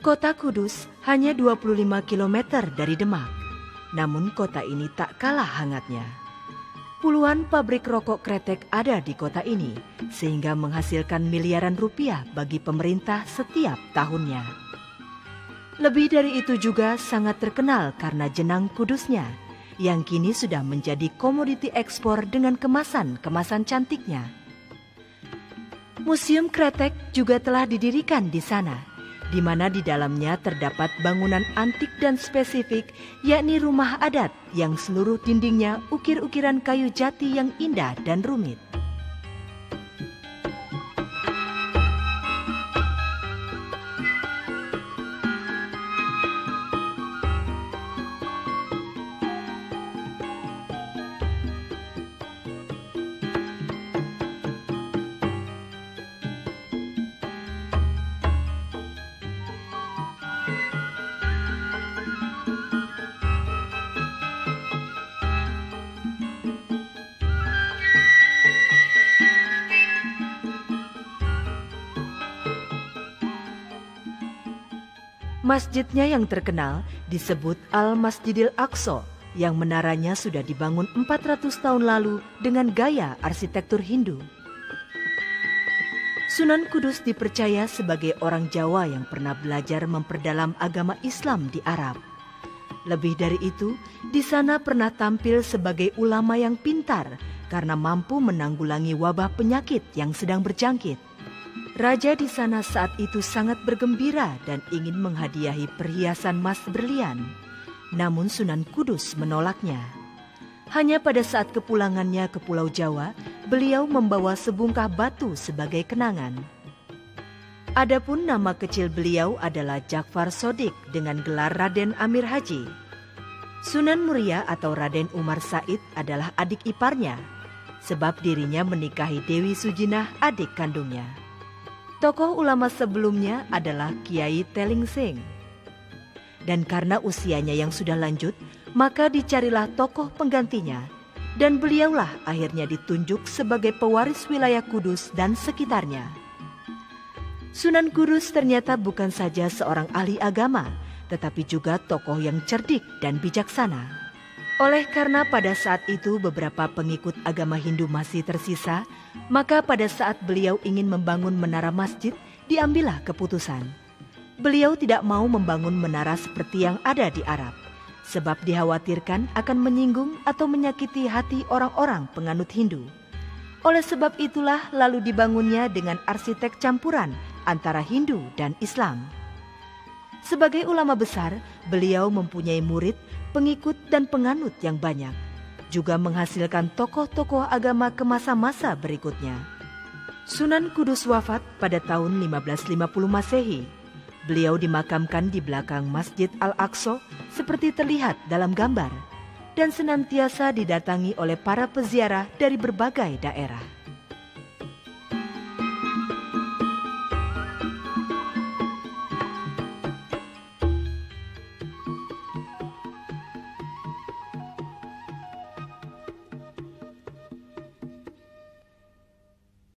Kota Kudus hanya 25 km dari Demak, namun kota ini tak kalah hangatnya. Puluhan pabrik rokok kretek ada di kota ini, sehingga menghasilkan miliaran rupiah bagi pemerintah setiap tahunnya. Lebih dari itu juga sangat terkenal karena jenang kudusnya, yang kini sudah menjadi komoditi ekspor dengan kemasan-kemasan cantiknya. Museum kretek juga telah didirikan di sana, di mana di dalamnya terdapat bangunan antik dan spesifik, yakni rumah adat yang seluruh dindingnya ukir-ukiran kayu jati yang indah dan rumit. Masjidnya yang terkenal disebut Al-Masjidil Aqsa, yang menaranya sudah dibangun 400 tahun lalu dengan gaya arsitektur Hindu. Sunan Kudus dipercaya sebagai orang Jawa yang pernah belajar memperdalam agama Islam di Arab. Lebih dari itu, di sana pernah tampil sebagai ulama yang pintar karena mampu menanggulangi wabah penyakit yang sedang berjangkit. Raja di sana saat itu sangat bergembira dan ingin menghadiahi perhiasan emas berlian. Namun Sunan Kudus menolaknya. Hanya pada saat kepulangannya ke Pulau Jawa, beliau membawa sebungkah batu sebagai kenangan. Adapun nama kecil beliau adalah Ja'far Shodiq dengan gelar Raden Amir Haji. Sunan Muria atau Raden Umar Said adalah adik iparnya, sebab dirinya menikahi Dewi Sujinah, adik kandungnya. Tokoh ulama sebelumnya adalah Kiai Telingsing. Dan karena usianya yang sudah lanjut, maka dicarilah tokoh penggantinya, dan beliaulah akhirnya ditunjuk sebagai pewaris wilayah Kudus dan sekitarnya. Sunan Kudus ternyata bukan saja seorang ahli agama, tetapi juga tokoh yang cerdik dan bijaksana. Oleh karena pada saat itu beberapa pengikut agama Hindu masih tersisa, maka pada saat beliau ingin membangun menara masjid, diambillah keputusan. Beliau tidak mau membangun menara seperti yang ada di Arab, sebab dikhawatirkan akan menyinggung atau menyakiti hati orang-orang penganut Hindu. Oleh sebab itulah lalu dibangunnya dengan arsitek campuran antara Hindu dan Islam. Sebagai ulama besar, beliau mempunyai murid, pengikut dan penganut yang banyak, juga menghasilkan tokoh-tokoh agama ke masa-masa berikutnya. Sunan Kudus wafat pada tahun 1550 Masehi. Beliau dimakamkan di belakang Masjid Al-Aqsa seperti terlihat dalam gambar, dan senantiasa didatangi oleh para peziarah dari berbagai daerah.